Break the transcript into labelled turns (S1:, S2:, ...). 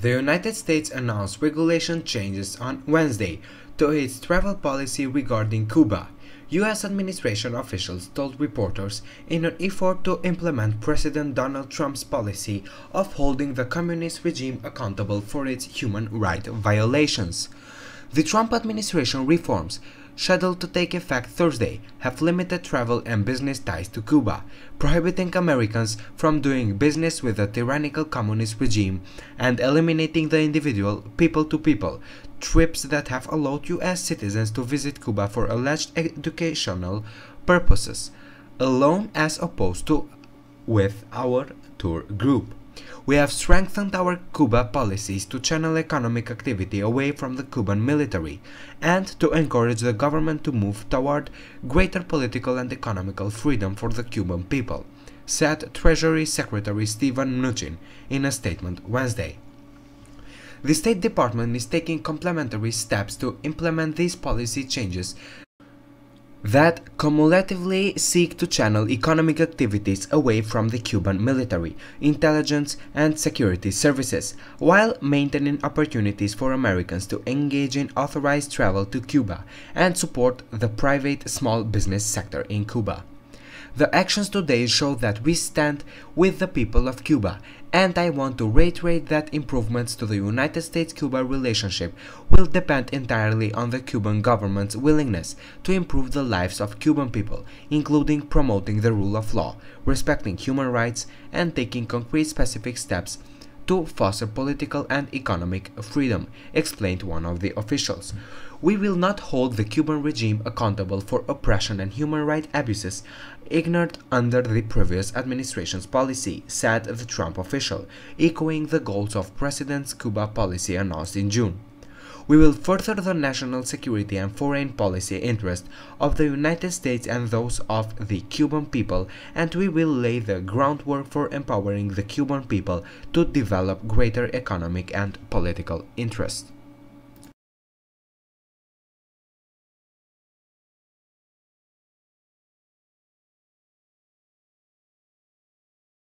S1: The United States announced regulation changes on Wednesday to its travel policy regarding Cuba. U.S. administration officials told reporters in an effort to implement President Donald Trump's policy of holding the communist regime accountable for its human rights violations. The Trump administration reforms, scheduled to take effect Thursday, have limited travel and business ties to Cuba, prohibiting Americans from doing business with the tyrannical communist regime and eliminating the individual people-to-people trips that have allowed U.S. citizens to visit Cuba for alleged educational purposes, alone as opposed to with our tour group. We have strengthened our Cuba policies to channel economic activity away from the Cuban military and to encourage the government to move toward greater political and economical freedom for the Cuban people, said Treasury Secretary Steven Mnuchin in a statement Wednesday. The State Department is taking complementary steps to implement these policy changes that cumulatively seek to channel economic activities away from the Cuban military, intelligence, and security services, while maintaining opportunities for Americans to engage in authorized travel to Cuba and support the private small business sector in Cuba. The actions today show that we stand with the people of Cuba, and I want to reiterate that improvements to the United States-Cuba relationship will depend entirely on the Cuban government's willingness to improve the lives of Cuban people, including promoting the rule of law, respecting human rights, and taking concrete specific steps to foster political and economic freedom, explained one of the officials. We will not hold the Cuban regime accountable for oppression and human rights abuses ignored under the previous administration's policy, said the Trump official, echoing the goals of President's Cuba policy announced in June. We will further the national security and foreign policy interests of the United States and those of the Cuban people, and we will lay the groundwork for empowering the Cuban people to develop greater economic and political interests.